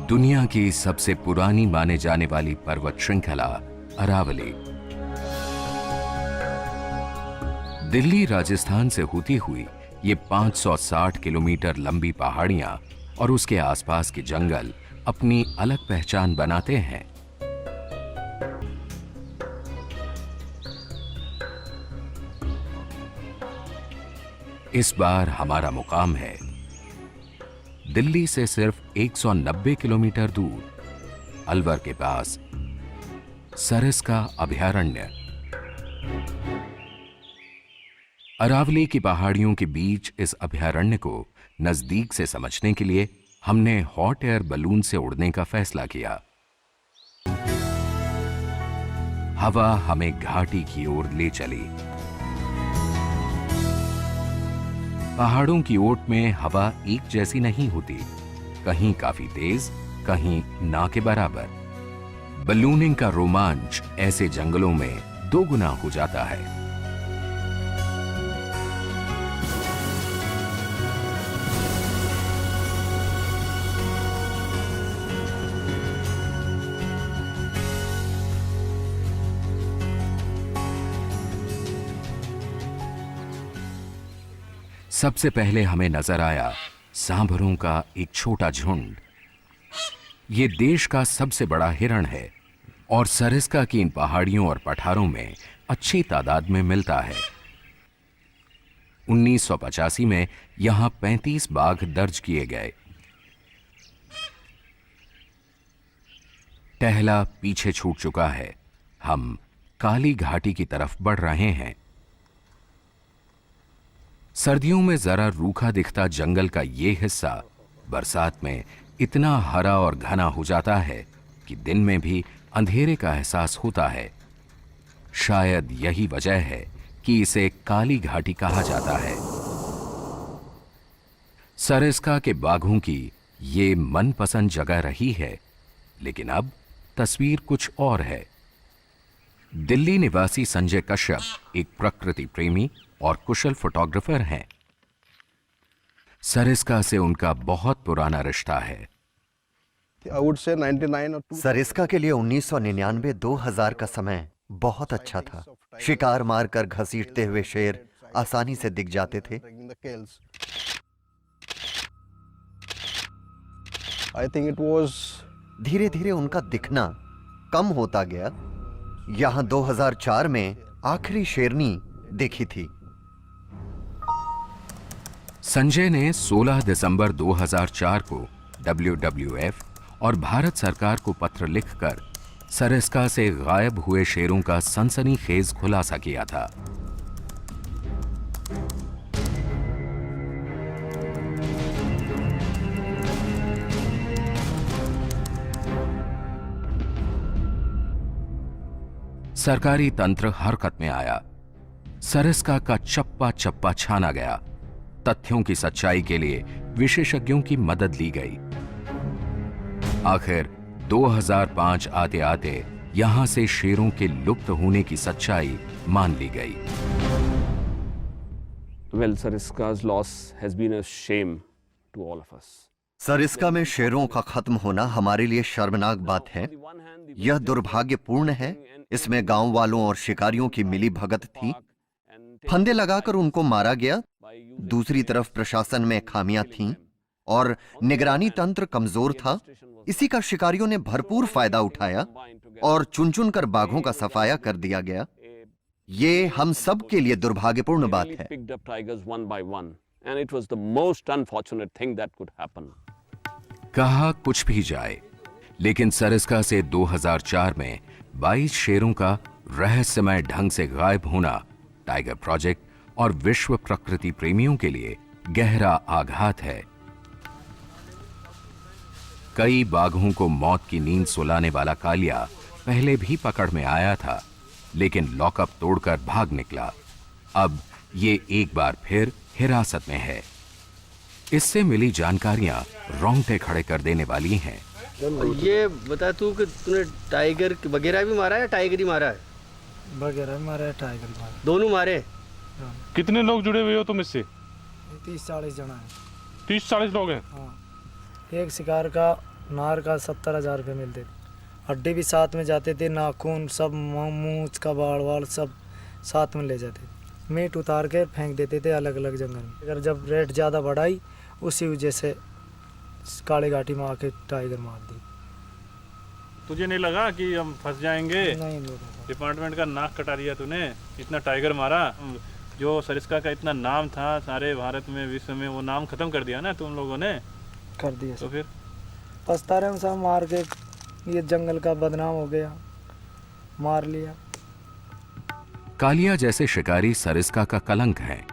दुनिया की सबसे पुरानी माने जाने वाली पर्वत श्रृंखला अरावली दिल्ली राजस्थान से होती हुई ये 560 किलोमीटर लंबी पहाड़ियां और उसके आसपास के जंगल अपनी अलग पहचान बनाते हैं। इस बार हमारा मुकाम है दिल्ली से सिर्फ 190 किलोमीटर दूर अलवर के पास सरिस्का अभयारण्य। अरावली की पहाड़ियों के बीच इस अभयारण्य को नजदीक से समझने के लिए हमने हॉट एयर बलून से उड़ने का फैसला किया। हवा हमें घाटी की ओर ले चली। पहाड़ों की ओट में हवा एक जैसी नहीं होती, कहीं काफी तेज, कहीं ना के बराबर। बलूनिंग का रोमांच ऐसे जंगलों में 2 गुना हो जाता है। सबसे पहले हमें नजर आया सांभरों का एक छोटा झुंड। ये देश का सबसे बड़ा हिरण है और सरिस्का की इन पहाड़ियों और पठारों में अच्छी तादाद में मिलता है। 1985 में यहां 35 बाघ दर्ज किए गए। टहला पीछे छूट चुका है। हम काली घाटी की तरफ बढ़ रहे हैं। सर्दियों में जरा रूखा दिखता जंगल का ये हिस्सा बरसात में इतना हरा और घना हो जाता है कि दिन में भी अंधेरे का एहसास होता है। शायद यही वजह है कि इसे काली घाटी कहा जाता है। सरिस्का के बाघों की ये मनपसंद जगह रही है, लेकिन अब तस्वीर कुछ और है। दिल्ली निवासी संजय कश्यप एक प्रकृति प्रेमी और कुशल फोटोग्राफर हैं। सरिस्का से उनका बहुत पुराना रिश्ता है। सरिस्का के लिए 1999-2000 का समय बहुत अच्छा था। शिकार मारकर घसीटते हुए शेर आसानी से दिख जाते थे। धीरे धीरे उनका दिखना कम होता गया। यहां 2004 में आखिरी शेरनी देखी थी। संजय ने 16 दिसंबर 2004 को WWF और भारत सरकार को पत्र लिखकर सरिस्का से गायब हुए शेरों का सनसनीखेज खुलासा किया था। सरकारी तंत्र हरकत में आया। सरिस्का का चप्पा चप्पा छाना गया। तथ्यों की सच्चाई के लिए विशेषज्ञों की मदद ली गई। आखिर 2005 आते आते यहां से शेरों के लुप्त होने की सच्चाई मान ली गई। Well, Sariska's loss has been a shame to all of us. Sariska में शेरों का खत्म होना हमारे लिए शर्मनाक बात है। यह दुर्भाग्यपूर्ण है। इसमें गांव वालों और शिकारियों की मिली भगत थी। फंदे लगाकर उनको मारा गया। दूसरी तरफ प्रशासन में खामियां थीं और निगरानी तंत्र कमजोर था। इसी का शिकारियों ने भरपूर फायदा उठाया और चुन चुन कर बाघों का सफाया कर दिया गया। ये हम सब के लिए दुर्भाग्यपूर्ण बात है। कहा कुछ भी जाए, लेकिन सरिस्का से 2004 में 22 शेरों का रहस्यमय ढंग से गायब होना टाइगर प्रोजेक्ट और विश्व प्रकृति प्रेमियों के लिए गहरा आघात है। कई बाघों को मौत की नींद सुलाने वाला कालिया पहले भी पकड़ में आया था, लेकिन लॉकअप तोड़कर भाग निकला। अब ये एक बार फिर हिरासत में है। इससे मिली जानकारियां रोंगटे खड़े कर देने वाली हैं। ये बता तू कि तूने टाइगर वगैरह भी मारा है, टाइगर ही मारा है? वगैरह मारा है, टाइगर मारा, दोनों मारे। कितने लोग जुड़े हुए हो तुम इससे? 30-40 जना है। 30-40 लोग हैं। हाँ, एक शिकार का नार का 70,000 रुपये मिलते थे। हड्डी भी साथ में जाते थे, नाखून सब, मूछ का बाड़ वाड़ सब साथ में ले जाते थे। मीट उतार के फेंक देते थे अलग अलग जंगल में। अगर जब रेट ज़्यादा बढ़ाई उसी वजह से काली घाटी में आके टाइगर मार दी। तुझे नहीं लगा कि हम फंस जाएंगे? नहीं लगा। डिपार्टमेंट का नाक कटा दिया तूने, इतना टाइगर मारा। जो सरिस्का का इतना नाम था सारे भारत में, विश्व में, वो नाम खत्म कर दिया ना तुम लोगों ने। कर दिया तो फिर पछता रहे हम सब, मार के ये जंगल का बदनाम हो गया, मार लिया। कालिया जैसे शिकारी सरिस्का का कलंक हैं।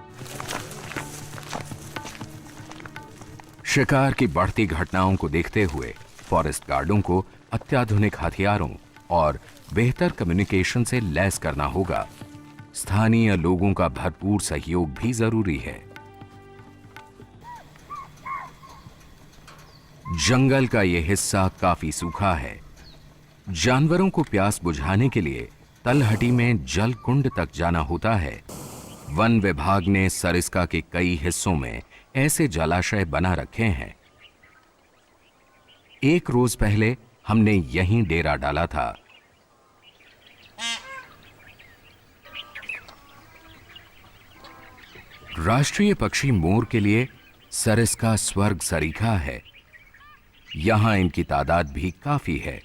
शिकार की बढ़ती घटनाओं को देखते हुए फॉरेस्ट गार्डों को अत्याधुनिक हथियारों और बेहतर कम्युनिकेशन से लैस करना होगा। स्थानीय लोगों का भरपूर सहयोग भी जरूरी है। जंगल का यह हिस्सा काफी सूखा है। जानवरों को प्यास बुझाने के लिए तलहटी में जल कुंड तक जाना होता है। वन विभाग ने सरिस्का के कई हिस्सों में ऐसे जलाशय बना रखे हैं। एक रोज पहले हमने यहीं डेरा डाला था। राष्ट्रीय पक्षी मोर के लिए सरिस्का स्वर्ग सरीखा है। यहां इनकी तादाद भी काफी है।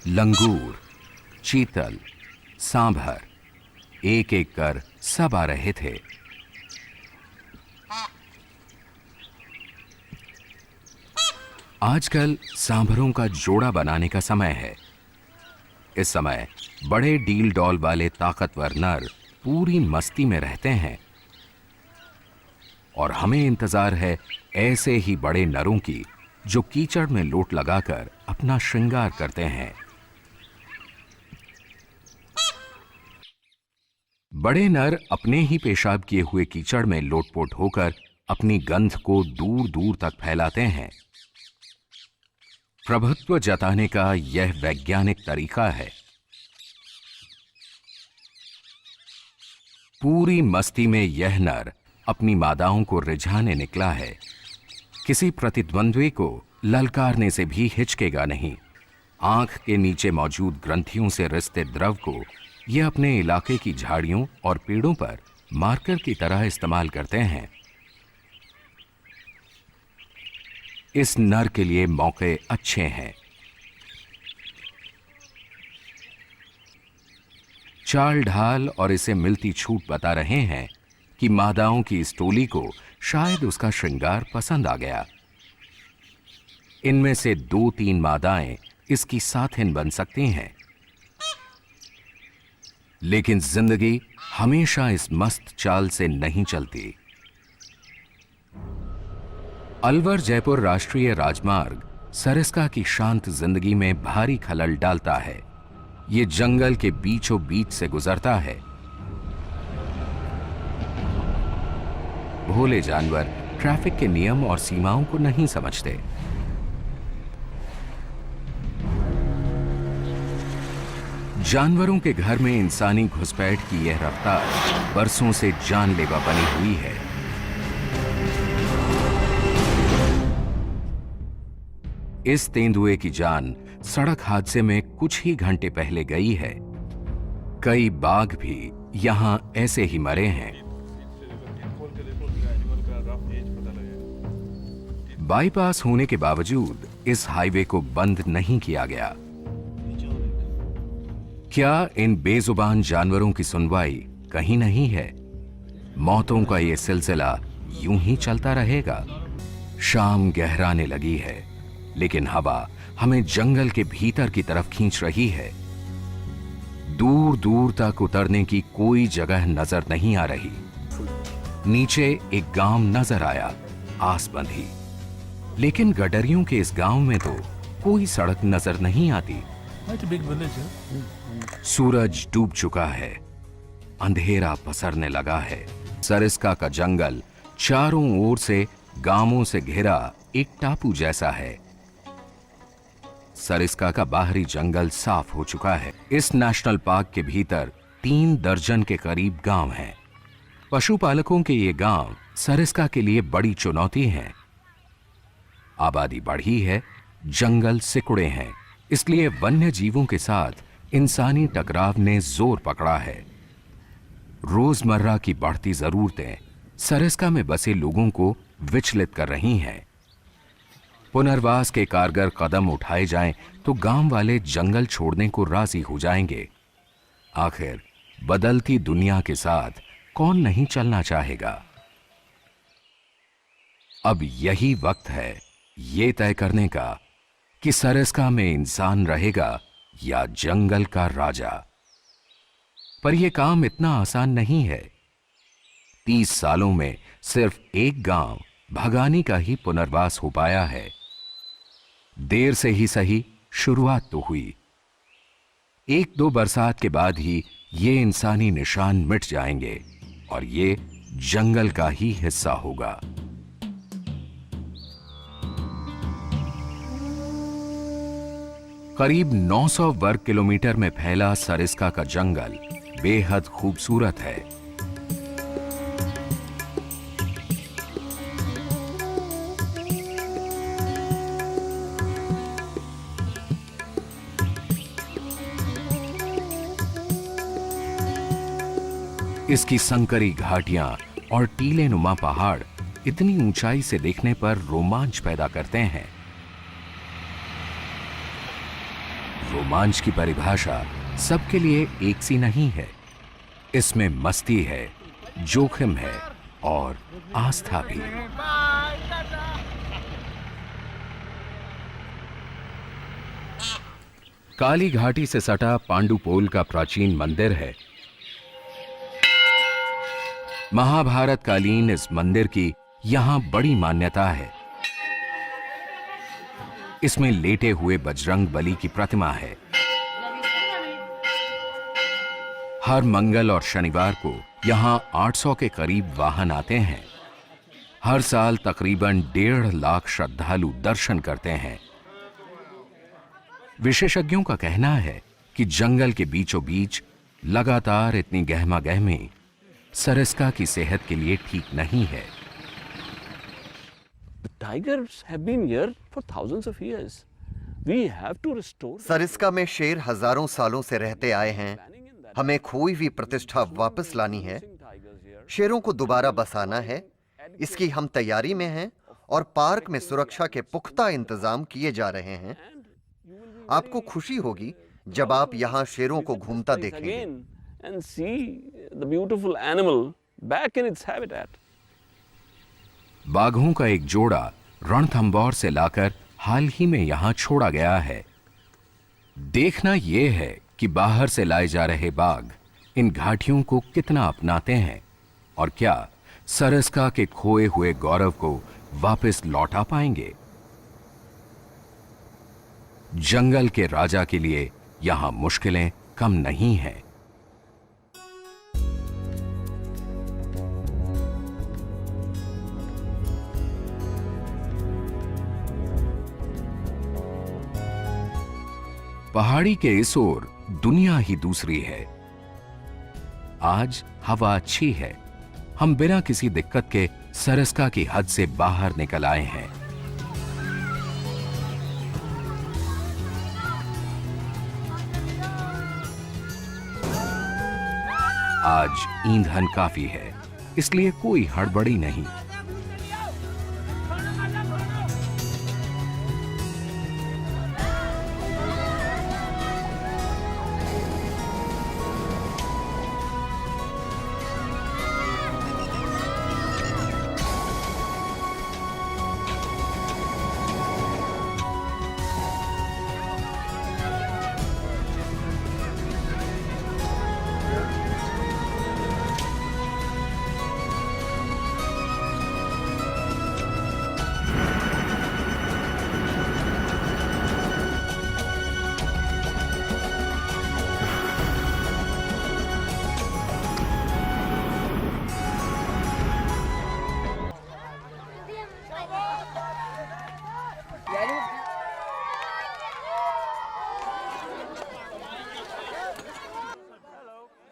लंगूर, चीतल, सांभर एक एक कर सब आ रहे थे। आजकल सांभरों का जोड़ा बनाने का समय है। इस समय बड़े डील डॉल वाले ताकतवर नर पूरी मस्ती में रहते हैं और हमें इंतजार है ऐसे ही बड़े नरों की जो कीचड़ में लोट लगाकर अपना श्रृंगार करते हैं। बड़े नर अपने ही पेशाब किए हुए कीचड़ में लोटपोट होकर अपनी गंध को दूर दूर तक फैलाते हैं। प्रभुत्व जताने का यह वैज्ञानिक तरीका है। पूरी मस्ती में यह नर अपनी मादाओं को रिझाने निकला है। किसी प्रतिद्वंद्वी को ललकारने से भी हिचकेगा नहीं। आंख के नीचे मौजूद ग्रंथियों से रिसते द्रव को यह अपने इलाके की झाड़ियों और पेड़ों पर मार्कर की तरह इस्तेमाल करते हैं। इस नर के लिए मौके अच्छे हैं। चाल ढाल और इसे मिलती छूट बता रहे हैं कि मादाओं की इस टोली को शायद उसका श्रृंगार पसंद आ गया। इनमें से 2-3 मादाएं इसकी साथिन बन सकती हैं। लेकिन जिंदगी हमेशा इस मस्त चाल से नहीं चलती। अलवर जयपुर राष्ट्रीय राजमार्ग सरिस्का की शांत जिंदगी में भारी खलल डालता है। ये जंगल के बीचों बीच से गुजरता है। भोले जानवर ट्रैफिक के नियम और सीमाओं को नहीं समझते। जानवरों के घर में इंसानी घुसपैठ की यह रफ्तार बरसों से जानलेवा बनी हुई है। इस तेंदुए की जान सड़क हादसे में कुछ ही घंटे पहले गई है। कई बाघ भी यहां ऐसे ही मरे हैं। बाईपास होने के बावजूद इस हाईवे को बंद नहीं किया गया। क्या इन बेजुबान जानवरों की सुनवाई कहीं नहीं है? मौतों का यह सिलसिला यूं ही चलता रहेगा। शाम गहराने लगी है, लेकिन हवा हमें जंगल के भीतर की तरफ खींच रही है। दूर दूर तक उतरने की कोई जगह नजर नहीं आ रही। नीचे एक गांव नजर आया, आसबंधी। लेकिन गडरियों के इस गांव में तो कोई सड़क नजर नहीं आती। सूरज डूब चुका है, अंधेरा पसरने लगा है। सरिस्का का जंगल चारों ओर से गांवों से घिरा एक टापू जैसा है। सरिस्का का बाहरी जंगल साफ हो चुका है। इस नेशनल पार्क के भीतर 3 दर्जन के करीब गांव हैं। पशुपालकों के ये गांव सरिस्का के लिए बड़ी चुनौती हैं। आबादी बढ़ी है, जंगल सिकुड़े हैं, इसलिए वन्य जीवों के साथ इंसानी टकराव ने जोर पकड़ा है। रोजमर्रा की बढ़ती जरूरतें सरिस्का में बसे लोगों को विचलित कर रही हैं। पुनर्वास के कारगर कदम उठाए जाएं तो गांव वाले जंगल छोड़ने को राजी हो जाएंगे। आखिर बदलती दुनिया के साथ कौन नहीं चलना चाहेगा। अब यही वक्त है ये तय करने का कि सरिस्का में इंसान रहेगा या जंगल का राजा। पर यह काम इतना आसान नहीं है। 30 सालों में सिर्फ एक गांव भगानी का ही पुनर्वास हो पाया है। देर से ही सही शुरुआत तो हुई। 1-2 बरसात के बाद ही ये इंसानी निशान मिट जाएंगे और ये जंगल का ही हिस्सा होगा। करीब 900 वर्ग किलोमीटर में फैला सरिस्का का जंगल बेहद खूबसूरत है। इसकी संकरी घाटियां और टीले नुमा पहाड़ इतनी ऊंचाई से देखने पर रोमांच पैदा करते हैं। रोमांच की परिभाषा सबके लिए एक सी नहीं है। इसमें मस्ती है, जोखिम है और आस्था भी। काली घाटी से सटा पांडुपोल का प्राचीन मंदिर है। महाभारत कालीन इस मंदिर की यहां बड़ी मान्यता है। इसमें लेटे हुए बजरंग बली की प्रतिमा है। हर मंगल और शनिवार को यहां 800 के करीब वाहन आते हैं। हर साल तकरीबन 1.5 लाख श्रद्धालु दर्शन करते हैं। विशेषज्ञों का कहना है कि जंगल के बीचों बीच लगातार इतनी गहमा गहमी सरिस्का की सेहत के लिए ठीक नहीं है। Tigers have been here for thousands of years. We have to restore. Sariska में शेर हजारों सालों से रहते आए हैं। हमें खोई हुई प्रतिष्ठा वापस लानी है। शेरों को दोबारा बसाना है। इसकी हम तैयारी में हैं और पार्क में सुरक्षा के पुख्ता इंतजाम किए जा रहे हैं। आपको खुशी होगी जब आप यहां शेरों को घूमता देखेंगे। And see the beautiful animal back in its habitat. बाघों का एक जोड़ा रणथंबोर से लाकर हाल ही में यहां छोड़ा गया है। देखना यह है कि बाहर से लाए जा रहे बाघ इन घाटियों को कितना अपनाते हैं और क्या सरिस्का के खोए हुए गौरव को वापस लौटा पाएंगे। जंगल के राजा के लिए यहां मुश्किलें कम नहीं हैं। पहाड़ी के इस ओर दुनिया ही दूसरी है। आज हवा अच्छी है। हम बिना किसी दिक्कत के सरिस्का की हद से बाहर निकल आए हैं। आज ईंधन काफी है, इसलिए कोई हड़बड़ी नहीं।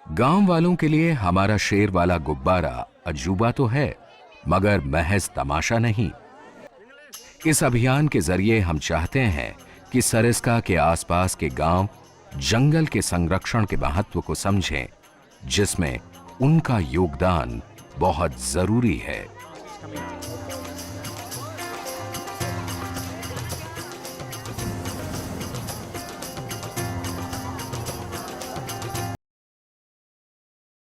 गांव वालों के लिए हमारा शेर वाला गुब्बारा अजूबा तो है, मगर महज तमाशा नहीं। इस अभियान के जरिए हम चाहते हैं कि सरिस्का के आसपास के गांव जंगल के संरक्षण के महत्व को समझें, जिसमें उनका योगदान बहुत जरूरी है।